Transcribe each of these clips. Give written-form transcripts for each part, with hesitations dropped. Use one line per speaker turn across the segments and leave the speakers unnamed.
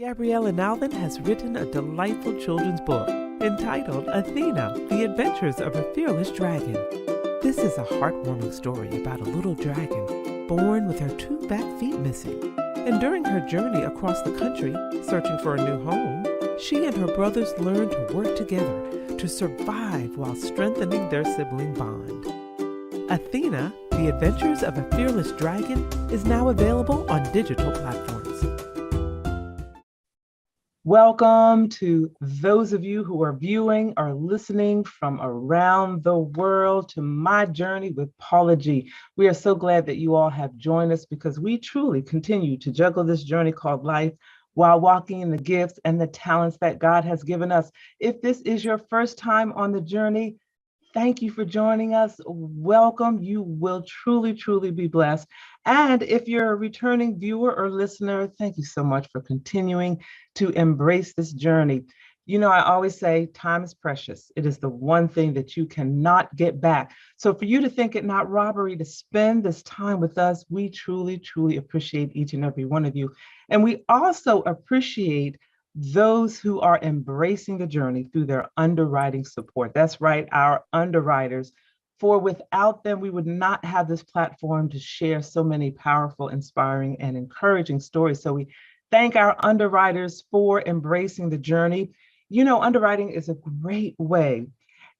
Gabrielle Alvin has written a delightful children's book entitled Athena, The Adventures of a Fearless Dragon. This is a heartwarming story about a little dragon born with her two back feet missing. And during her journey across the country, searching for a new home, she and her brothers learn to work together to survive while strengthening their sibling bond. Athena, The Adventures of a Fearless Dragon is now available on digital platforms. Welcome to those of you who are viewing or listening from around the world to my journey with Paula G. We are so glad that you all have joined us because we truly continue to juggle this journey called life while walking in the gifts and the talents that God has given us. If this is your first time on the journey, thank you for joining us. Welcome. You will truly, truly be blessed. And if you're a returning viewer or listener, thank you so much for continuing to embrace this journey. You know, I always say time is precious. It is the one thing that you cannot get back. So for you to think it not robbery to spend this time with us, we truly, truly appreciate each and every one of you. And we also appreciate those who are embracing the journey through their underwriting support. That's right, our underwriters. For without them, we would not have this platform to share so many powerful, inspiring, and encouraging stories. So we thank our underwriters for embracing the journey. You know, underwriting is a great way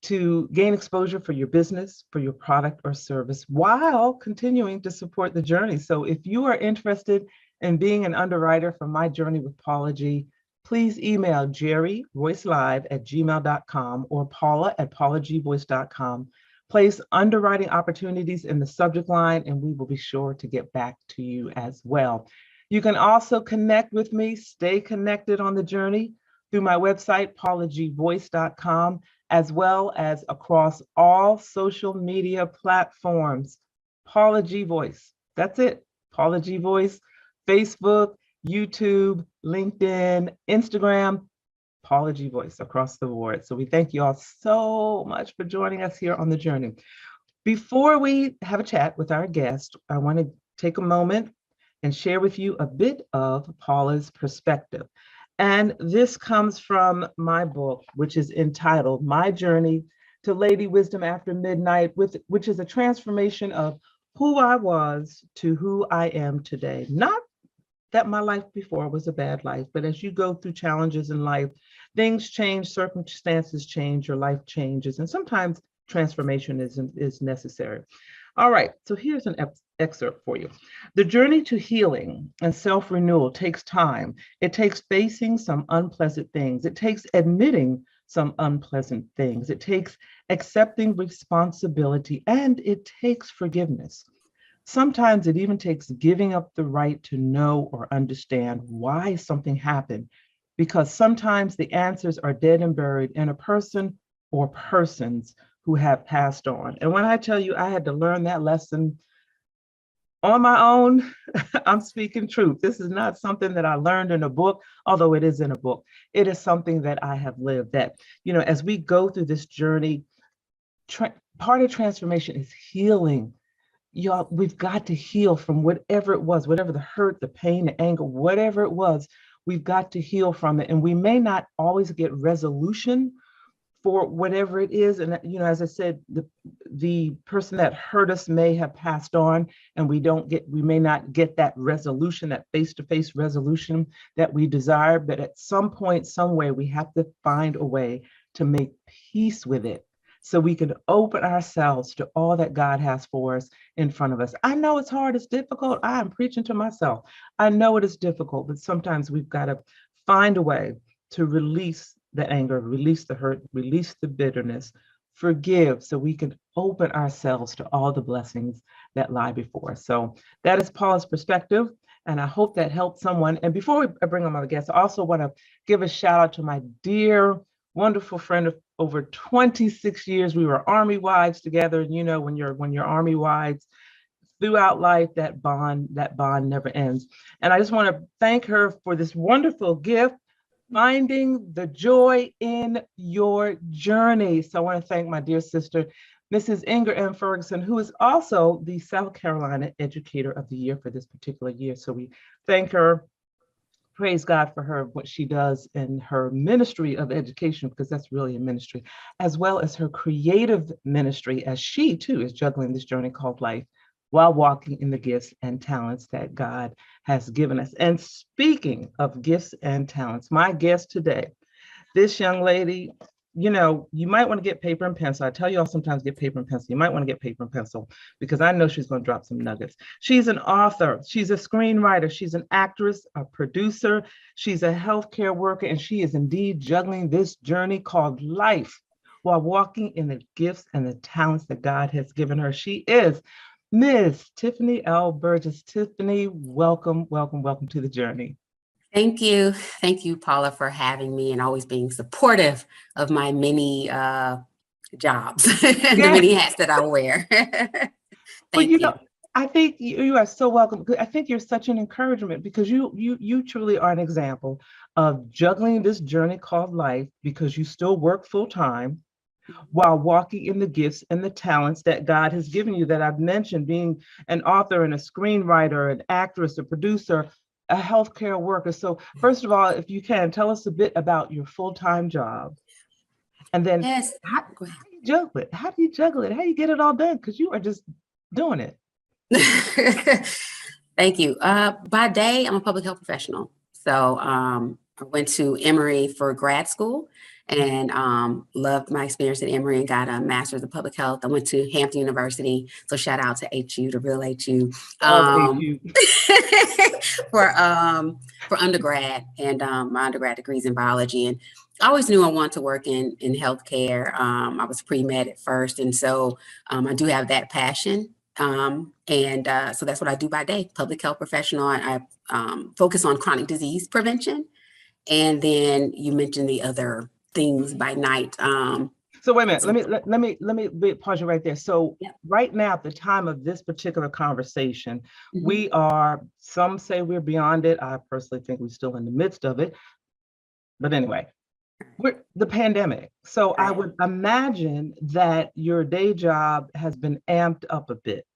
to gain exposure for your business, for your product or service, while continuing to support the journey. So if you are interested in being an underwriter for My Journey with Paula G, please email jerryroycelive@gmail.com or paula@paulagvoice.com. Place underwriting opportunities in the subject line, and we will be sure to get back to you as well. You can also connect with me, stay connected on the journey through my website, paulagvoice.com, as well as across all social media platforms. Paula G Voice. That's it. Paula G Voice, Facebook, YouTube, LinkedIn, Instagram, Paula G Voice across the board. So we thank you all so much for joining us here on the journey. Before we have a chat with our guest, I want to take a moment and share with you a bit of Paula's perspective. And this comes from my book, which is entitled My Journey to Lady Wisdom After Midnight, which is a transformation of who I was to who I am today. Not that my life before was a bad life, but as you go through challenges in life, things change, circumstances change, your life changes, and sometimes transformation is necessary. All right, so here's an excerpt for you. The journey to healing and self-renewal takes time. It takes facing some unpleasant things. It takes admitting some unpleasant things. It takes accepting responsibility, and it takes forgiveness. Sometimes it even takes giving up the right to know or understand why something happened, because sometimes the answers are dead and buried in a person or persons who have passed on. And when I tell you I had to learn that lesson on my own, I'm speaking truth. This is not something that I learned in a book, although it is in a book. It is something that I have lived, that, you know, as we go through this journey, part of transformation is healing. Y'all, we've got to heal from whatever it was, whatever the hurt, the pain, the anger, whatever it was, we've got to heal from it. And we may not always get resolution for whatever it is. And, you know, as I said, the person that hurt us may have passed on, and we may not get that resolution, that face-to-face resolution that we desire. But at some point, some way, we have to find a way to make peace with it, so we can open ourselves to all that God has for us in front of us. I know it's hard, it's difficult. I am preaching to myself. I know it is difficult, but sometimes we've got to find a way to release the anger, release the hurt, release the bitterness, forgive, so we can open ourselves to all the blessings that lie before us. So that is Paula's perspective, and I hope that helped someone. And before I bring on my guests, I also want to give a shout out to my dear, wonderful friend of over 26 years. We were Army wives together. And you know, when you're Army wives throughout life, that bond never ends. And I just want to thank her for this wonderful gift, finding the joy in your journey. So I want to thank my dear sister, Mrs. Inger M. Ferguson, who is also the South Carolina Educator of the Year for this particular year. So we thank her praise God for her, what she does in her ministry of education, because that's really a ministry, as well as her creative ministry, as she too is juggling this journey called life while walking in the gifts and talents that God has given us. And speaking of gifts and talents, my guest today, this young lady, you might want to get paper and pencil. I tell you all sometimes get paper and pencil. You might want to get paper and pencil because I know she's going to drop some nuggets. She's an author. She's a screenwriter. She's an actress, a producer. She's a healthcare worker, and she is indeed juggling this journey called life while walking in the gifts and the talents that God has given her. She is Ms. Tiffany L. Burgess. Tiffany, welcome, welcome, welcome to the journey.
Thank you. Thank you, Paula, for having me and always being supportive of my many jobs, the many hats that I wear. Thank you.
I think you are so welcome. I think you're such an encouragement because you truly are an example of juggling this journey called life because you still work full time while walking in the gifts and the talents that God has given you that I've mentioned, being an author and a screenwriter, an actress, a producer, a healthcare worker. So first of all, if you can, tell us a bit about your full-time job. And then how do you juggle it? How do you juggle it? How do you get it all done? Because you are just doing it.
Thank you. By day, I'm a public health professional. So I went to Emory for grad school and loved my experience at Emory and got a master's of public health. I went to Hampton University. So shout out to HU, the real HU. For undergrad and my undergrad degrees in biology. And I always knew I wanted to work in healthcare. I was pre-med at first. And so I do have that passion. So that's what I do by day, public health professional. I focus on chronic disease prevention. And then you mentioned the other things by night.
So wait a minute, let me pause you right there. So right now, at the time of this particular conversation, we are, some say we're beyond it. I personally think we're still in the midst of it. But anyway, we're the pandemic. So I would imagine that your day job has been amped up a bit.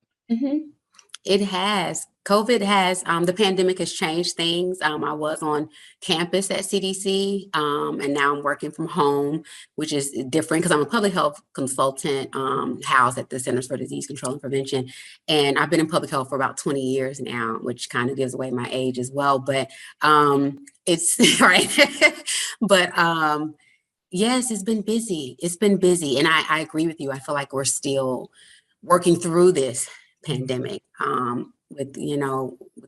It has. COVID has, the pandemic has changed things. I was on campus at CDC, and now I'm working from home, which is different because I'm a public health consultant housed at the Centers for Disease Control and Prevention. And I've been in public health for about 20 years now, which kind of gives away my age as well. But it's right. But yes, it's been busy. It's been busy. And I agree with you. I feel like we're still working through this pandemic. With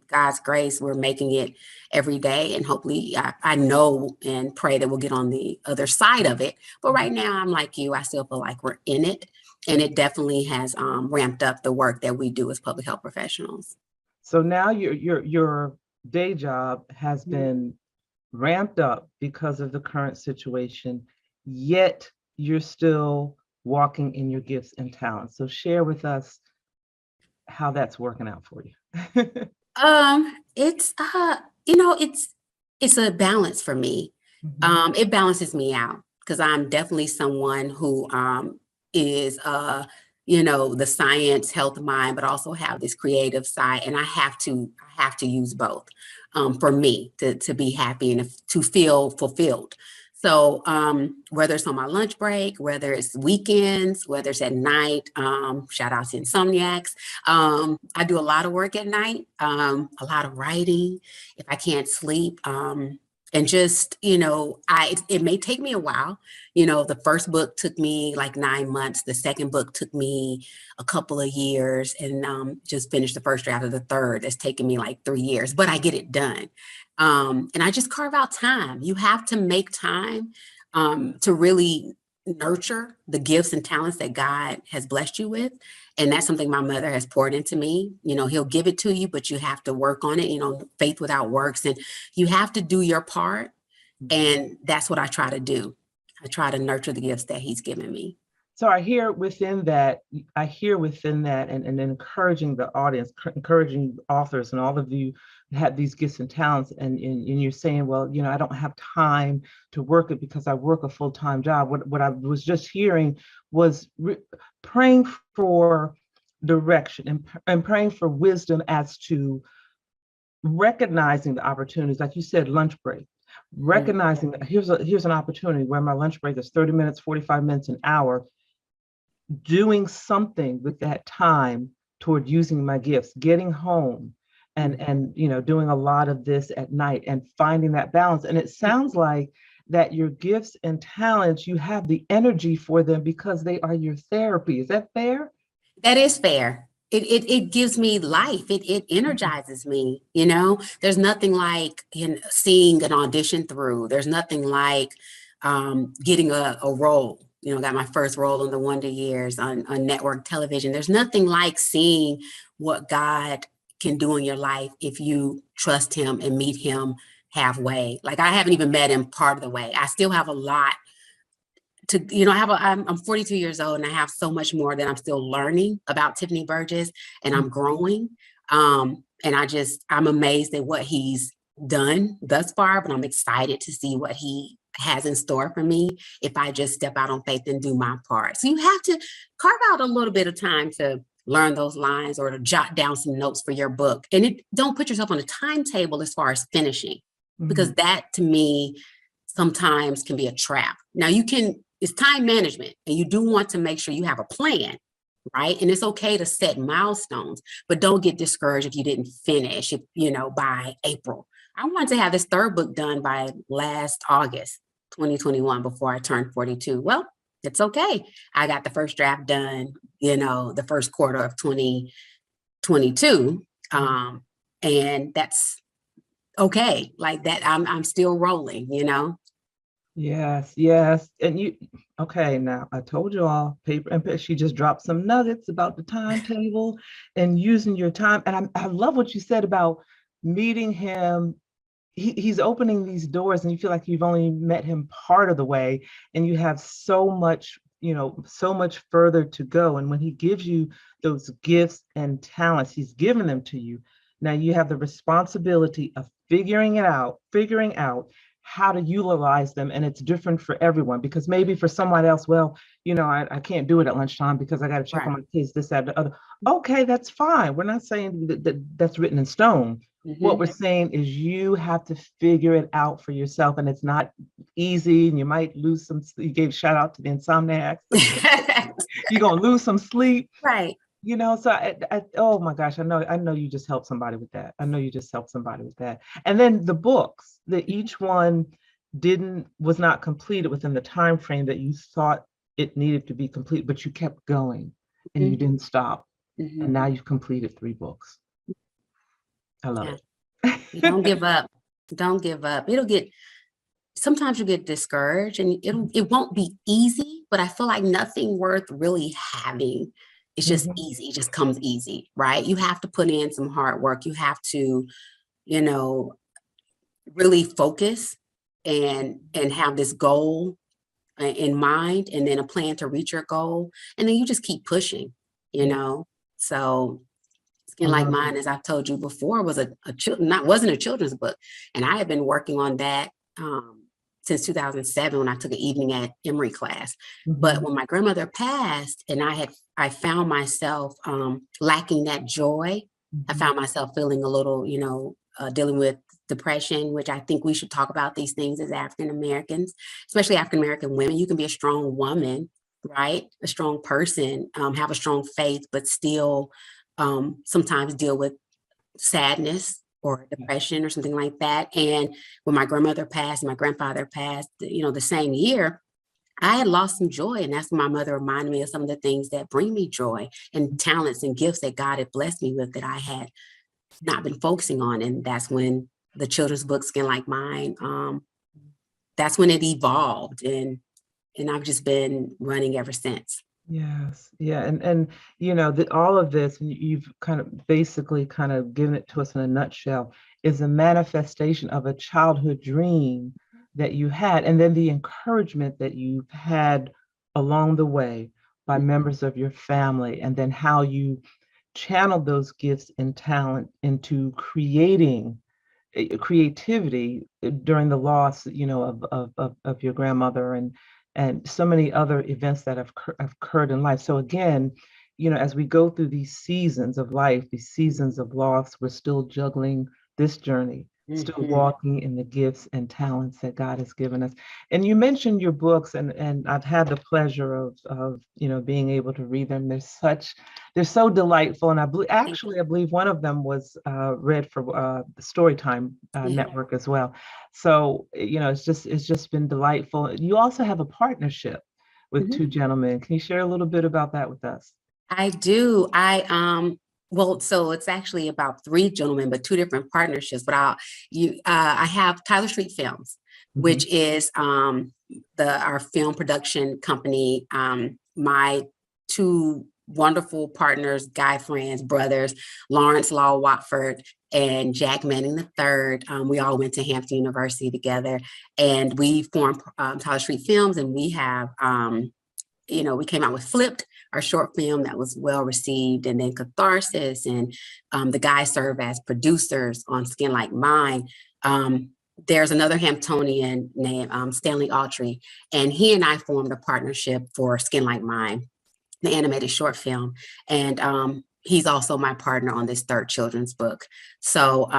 God's grace, we're making it every day, and hopefully I know and pray that we'll get on the other side of it. But right now, I'm like you, I still feel like we're in it, and it definitely has ramped up the work that we do as public health professionals.
So now your day job has been ramped up because of the current situation, yet you're still walking in your gifts and talents. So share with us how that's working out for you.
It's it's a balance for me. It balances me out because I'm definitely someone who is the science health mind, but also have this creative side, and I have to use both for me to be happy and to feel fulfilled. So whether it's on my lunch break, whether it's weekends, whether it's at night, shout out to insomniacs. I do a lot of work at night, a lot of writing if I can't sleep. And just, it may take me a while. The first book took me like 9 months. The second book took me a couple of years, and just finished the first draft of the third. It's taken me like 3 years, but I get it done. And I just carve out time. You have to make time to really nurture the gifts and talents that God has blessed you with. And that's something my mother has poured into me. He'll give it to you, but you have to work on it, faith without works. And you have to do your part. And that's what I try to do. I try to nurture the gifts that he's given me.
So I hear within that, and encouraging the audience, encouraging authors, and all of you have these gifts and talents, and you're saying, well, I don't have time to work it because I work a full-time job. What I was just hearing was praying for direction and praying for wisdom as to recognizing the opportunities, like you said, lunch break, recognizing that here's an opportunity where my lunch break is 30 minutes, 45 minutes, an hour, doing something with that time toward using my gifts, getting home and doing a lot of this at night and finding that balance. And it sounds like that your gifts and talents, you have the energy for them because they are your therapy. Is that fair?
That is fair. It gives me life. It energizes me. There's nothing like seeing an audition through. There's nothing like getting a role. Got my first role on the Wonder Years on network television. There's nothing like seeing what God can do in your life if you trust him and meet him halfway. Like, I haven't even met him part of the way. I still have a lot to, I'm 42 years old and I have so much more that I'm still learning about Tiffany Burgess, and I'm growing. And I'm amazed at what he's done thus far, but I'm excited to see what he has in store for me if I just step out on faith and do my part. So you have to carve out a little bit of time to learn those lines or to jot down some notes for your book. And don't put yourself on a timetable as far as finishing, because that to me sometimes can be a trap. Now it's time management, and you do want to make sure you have a plan, right? And it's okay to set milestones, but don't get discouraged if you didn't finish, by April. I wanted to have this third book done by last August, 2021, before I turned 42. Well, it's okay. I got the first draft done, the first quarter of 2022. And that's okay. Like that, I'm still rolling,
Yes. And okay, now I told you all, paper and pen, she just dropped some nuggets about the timetable and using your time. And I love what you said about meeting him. He's opening these doors and you feel like you've only met him part of the way, and you have so much further to go. And when he gives you those gifts and talents, he's given them to you. Now you have the responsibility of figuring out how to utilize them. And it's different for everyone, because maybe for someone else, well, I can't do it at lunchtime because I got to check on my kids, this, that, the other. Okay, that's fine. We're not saying that's written in stone. What we're saying is you have to figure it out for yourself, and it's not easy, and you might lose some. You gave shout out to the insomniacs. You're gonna lose some sleep,
right?
So oh my gosh, I know you just helped somebody with that. I know you just helped somebody with that. And then the books, that each one was not completed within the time frame that you thought it needed to be complete, but you kept going and you didn't stop. And now you've completed 3 books. I love it.
Don't give up. Don't give up. Sometimes you get discouraged, and it won't be easy, but I feel like nothing worth really having. It's just easy. It just comes easy, right? You have to put in some hard work. You have to, really focus and have this goal in mind, and then a plan to reach your goal. And then you just keep pushing, So Skin Like Mine, as I've told you before, wasn't a children's book. And I had been working on that since 2007 when I took an evening at Emory class. But when my grandmother passed and I found myself lacking that joy, I found myself feeling a little, dealing with depression, which I think we should talk about these things as African Americans, especially African American women. You can be a strong woman, right? A strong person, have a strong faith, but still sometimes deal with sadness or depression or something like that. And when my grandmother passed, my grandfather passed, the same year, I had lost some joy. And that's when my mother reminded me of some of the things that bring me joy and talents and gifts that God had blessed me with that I had not been focusing on. And that's when the children's book, Skin Like Mine, that's when it evolved. And I've just been running ever since.
Yes. Yeah. And all of this, and you've kind of basically kind of given it to us in a nutshell, is a manifestation of a childhood dream that you had, and then the encouragement that you've had along the way by members of your family, and then how you channeled those gifts and talent into creating creativity during the loss, of your grandmother, and so many other events that have occurred in life. So again, as we go through these seasons of life, these seasons of loss, we're still juggling this journey, still
Mhm.
walking in the gifts and talents that God has given us. And you mentioned your books, and I've had the pleasure of being able to read them. They're so delightful, and
Thank
I believe one of them was read for the Storytime
you. Yeah.
Network as well. So it's just been delightful. You also have a partnership with
Mhm.
two gentlemen. Can you share a little bit about that with us?
I do. Well, so it's actually about three gentlemen, but two different partnerships. But I have Tyler Street Films,
Mhm.
which is our film production company. My two wonderful partners, guy friends, brothers, Lawrence Law Watford and Jack Manning III. We all went to Hampton University together, and we formed Tyler Street Films, and we have. We came out with Flipped, our short film that was well received, and then Catharsis, and the guys serve as producers on Skin Like Mine. There's another Hamptonian named Stanley Autry, and he and I formed a partnership for Skin Like Mine, the animated short film, and he's also my partner on this third children's book. So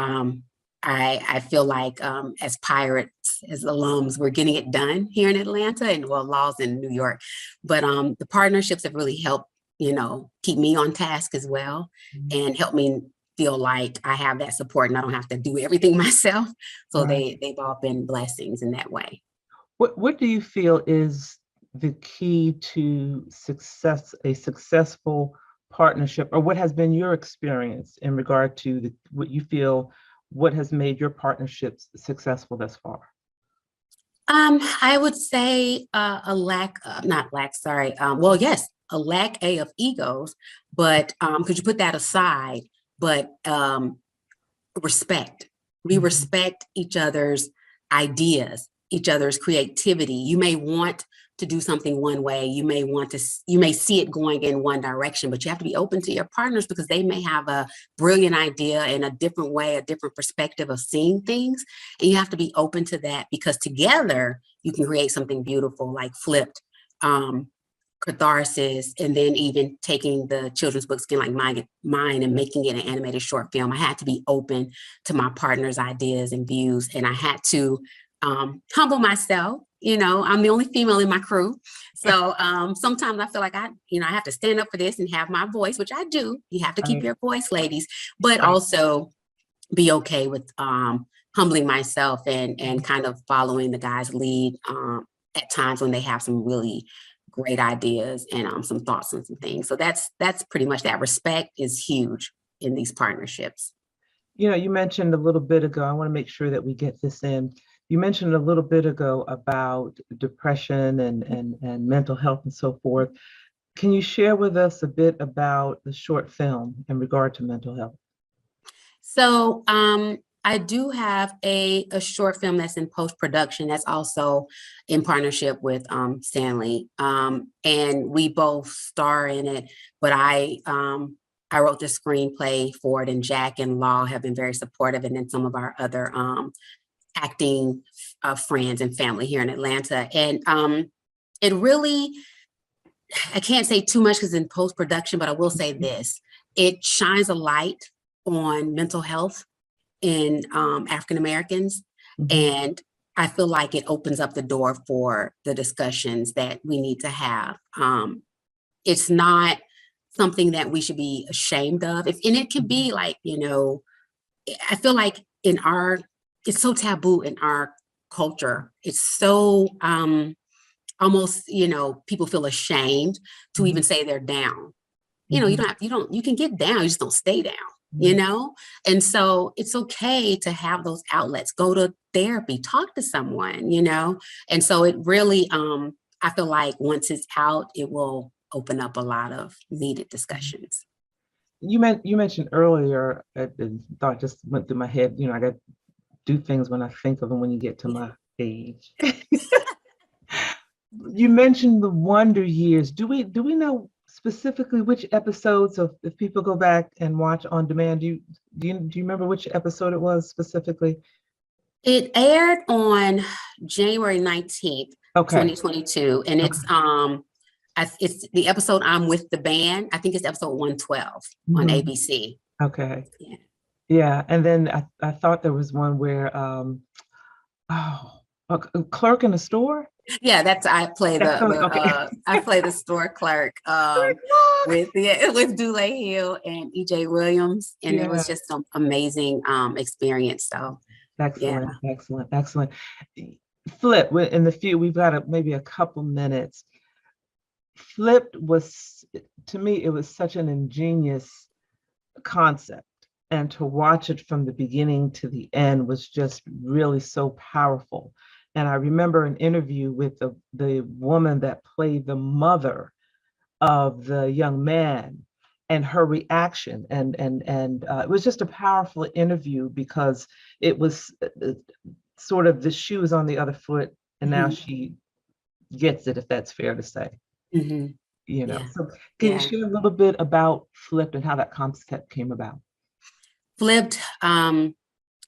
I feel like as pirates, as alums, we're getting it done here in Atlanta, and well, Law's in New York. But the partnerships have really helped, keep me on task as well, and help me feel like I have that support and I don't have to do everything myself. So
Right.
they've all been blessings in that way.
What do you feel is the key to a successful partnership, or what has been your experience in regard to what has made your partnerships successful thus far?
I would say not lack, sorry. Well, yes, a lack of egos, but could you put that aside? But respect. We
Mhm.
respect each other's ideas, each other's creativity. You may want to do something one way. You may see it going in one direction, but you have to be open to your partners because they may have a brilliant idea and a different way, a different perspective of seeing things. And you have to be open to that because together you can create something beautiful like Flipped. Catharsis, and then even taking the children's book Skin Like Mine and making it an animated short film. I had to be open to my partner's ideas and views, and I had to humble myself. I'm the only female in my crew, so sometimes I feel like I have to stand up for this and have my voice, which I do. You have to keep
Right.
your voice, ladies, but
Right.
also be okay with humbling myself and kind of following the guys' lead at times when they have some really great ideas and some thoughts and some things. So that's pretty much that. Respect is huge in these partnerships.
You mentioned a little bit ago, I want to make sure that we get this in. You mentioned a little bit ago about depression and mental health and so forth. Can you share with us a bit about the short film in regard to mental health?
So I do have a short film that's in post-production that's also in partnership with Stanley. And we both star in it, but I wrote the screenplay for it, and Jack and Law have been very supportive, and then some of our other acting friends and family here in Atlanta. And it really, I can't say too much because in post-production, but I will say this, it shines a light on mental health in African Americans.
Mhm.
And I feel like it opens up the door for the discussions that we need to have. It's not something that we should be ashamed of. And it could be like, I feel like it's so taboo in our culture. It's so almost, people feel ashamed to even
Mhm.
say they're down.
Mhm.
You can get down, you just don't stay down, you
Right.
know? And so it's okay to have those outlets, go to therapy, talk to someone, And so it really, I feel like once it's out, it will open up a lot of needed discussions.
You mentioned earlier, thought just went through my head, I got to do things when I think of them when you get to
Yeah.
my age. You mentioned the Wonder Years. Do we know specifically which episodes of if people go back and watch on demand? Do you remember which episode it was specifically?
It aired on January 19th,
Okay.
2022, and
Okay.
it's the episode I'm with the band. I think it's episode 112 on
Mhm.
ABC.
Okay.
Yeah.
Yeah. And then I thought there was one where, oh, a clerk in a store.
Yeah, that's I play
That's
the
okay.
I play the store clerk with with Dule Hill and EJ Williams, and it was
Yeah.
just some amazing experience. So yeah.
Excellent. Excellent. Excellent. Flip, in the few, we've got maybe a couple minutes. Flipped was, to me, it was such an ingenious concept. And to watch it from the beginning to the end was just really so powerful. And I remember an interview with the woman that played the mother of the young man and her reaction. And it was just a powerful interview because it was sort of the shoes on the other foot. And now
Mhm.
she gets it, if that's fair to say.
Mhm. Yeah.
So can you
Yeah.
share a little bit about Flipped and how that concept came about?
Flipped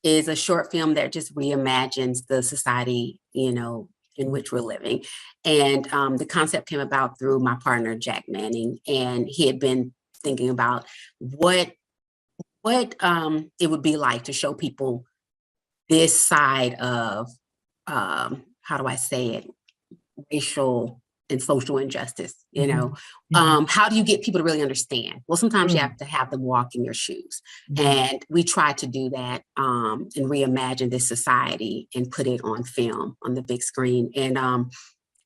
is a short film that just reimagines the society, in which we're living. And the concept came about through my partner, Jack Manning, and he had been thinking about what it would be like to show people this side of, how do I say it, racial and social injustice,
Mhm, mhm,
how do you get people to really understand? Well, sometimes you
mm,
have to have them walk in your shoes.
mhm,
And we try to do that, and reimagine this society and put it on film on the big screen. And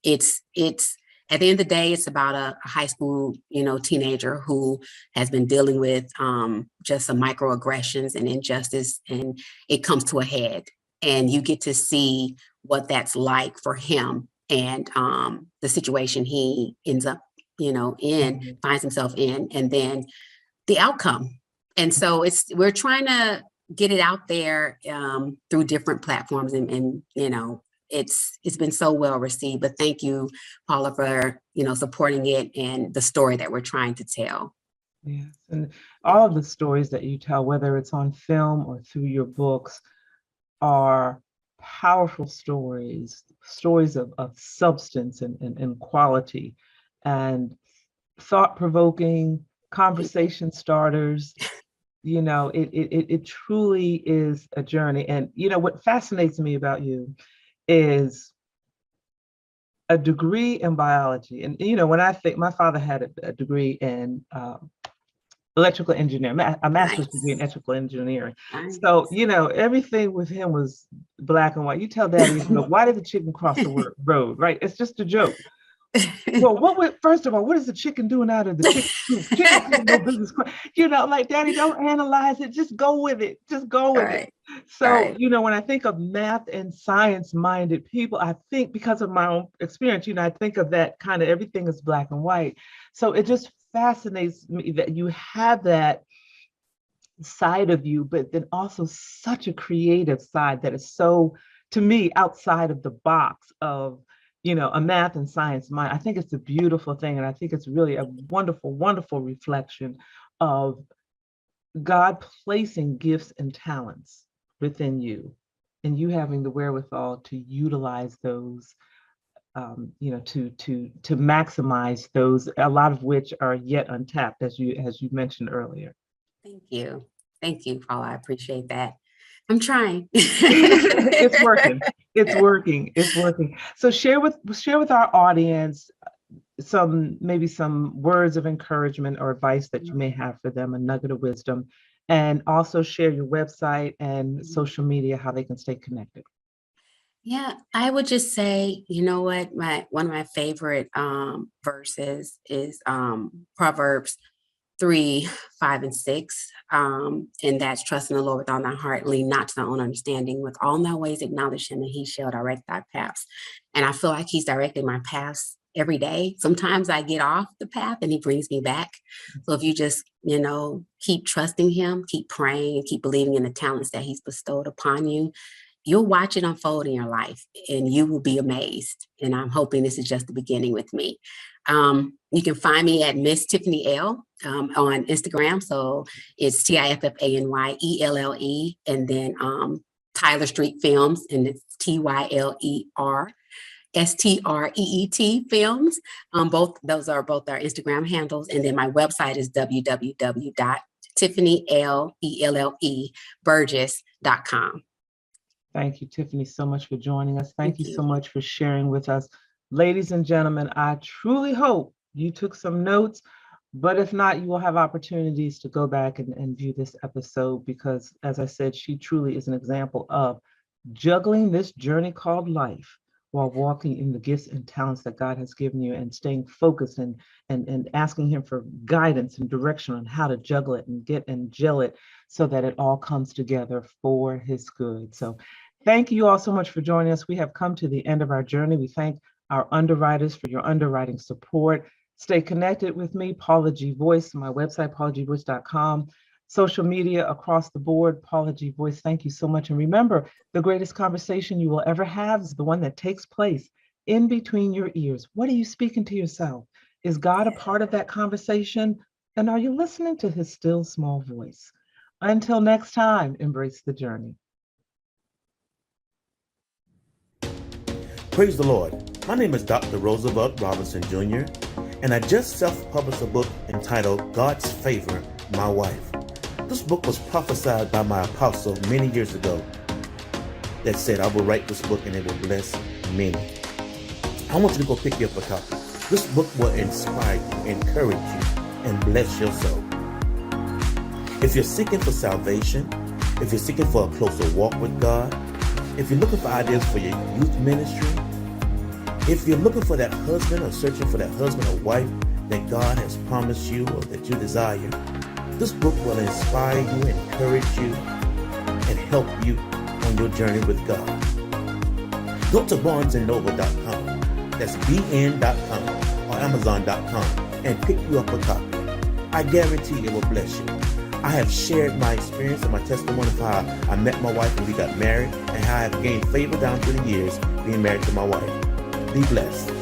it's at the end of the day, it's about a high school, teenager who has been dealing with just some microaggressions and injustice, and it comes to a head. And you get to see what that's like for him and the situation he ends up,
mhm.
finds himself in, and then the outcome. And so we're trying to get it out there through different platforms, and it's been so well received. But thank you, Paula, for supporting it and the story that we're trying to tell.
Yes, and all of the stories that you tell, whether it's on film or through your books, are powerful stories, stories of substance and quality, and thought-provoking conversation starters. It truly is a journey. And what fascinates me about you is a degree in biology. And when I think, my father had a degree in electrical engineering, a master's degree in
Nice,
electrical engineering. So,
nice.
everything with him was black and white. You tell daddy, why did the chicken cross the road, right? It's just a joke. Well, first of all, what is the chicken doing out of the chicken coop? Chickens have no business. Like, daddy, don't analyze it. Just go with it. Just go
All
with it.
right, all
So,
right.
when I think of math and science minded people, I think, because of my own experience, I think of that kind of everything is black and white. So it just fascinates me that you have that side of you, but then also such a creative side that is so, to me, outside of the box of, a math and science mind. I think it's a beautiful thing. And I think it's really a wonderful, wonderful reflection of God placing gifts and talents within you and you having the wherewithal to utilize those, to maximize those, a lot of which are yet untapped, as you mentioned earlier.
Thank you. Thank you, Paula. I appreciate that. I'm trying.
It's working. It's working. It's working. So share with our audience maybe some words of encouragement or advice that you may have for them, a nugget of wisdom, and also share your website and social media, how they can stay connected.
Yeah, I would just say, you know what, my one of my favorite verses is Proverbs 3, 5, and 6. And that's trust in the Lord with all thy heart, lean not to thy own understanding, with all thy ways acknowledge him, and he shall direct thy paths. And I feel like he's directing my paths every day. Sometimes I get off the path and he brings me back. So if you just, keep trusting him, keep praying, and keep believing in the talents that he's bestowed upon you, you'll watch it unfold in your life and you will be amazed. And I'm hoping this is just the beginning with me. You can find me at Miss Tiffany L on Instagram. So it's TIFFANYELLE, and then Tyler Street Films, and it's TYLERSTREET Films. Both those are both our Instagram handles. And then my website is www Tiffany, ELLE, Burgess.com.
Thank you, Tiffany, so much for joining us. Thank you
you.
so much for sharing with us. Ladies and gentlemen, I truly hope you took some notes, but if not, you will have opportunities to go back and view this episode because, as I said, she truly is an example of juggling this journey called life while walking in the gifts and talents that God has given you and staying focused and asking him for guidance and direction on how to juggle it and get and gel it so that it all comes together for his good. So thank you all so much for joining us. We have come to the end of our journey. We thank our underwriters for your underwriting support. Stay connected with me, Paula G Voice, my website, paulagvoice.com. Social media across the board, Paula G Voice. Thank you so much. And remember, the greatest conversation you will ever have is the one that takes place in between your ears. What are you speaking to yourself? Is God a part of that conversation? And are you listening to his still small voice? Until next time, embrace the journey.
Praise the Lord. My name is Dr. Roosevelt Robinson Jr., and I just self-published a book entitled God's Favor, My Wife. This book was prophesied by my apostle many years ago that said, I will write this book and it will bless many. I want you to go pick you up a copy. This book will inspire you, encourage you, and bless your soul. If you're seeking for salvation, if you're seeking for a closer walk with God, if you're looking for ideas for your youth ministry, if you're looking for that husband or searching for that husband or wife that God has promised you or that you desire, this book will inspire you, encourage you, and help you on your journey with God. Go to barnesandnoble.com, that's bn.com or amazon.com, and pick you up a copy. I guarantee it will bless you. I have shared my experience and my testimony of how I met my wife and we got married, and how I have gained favor down through the years being married to my wife. Be blessed.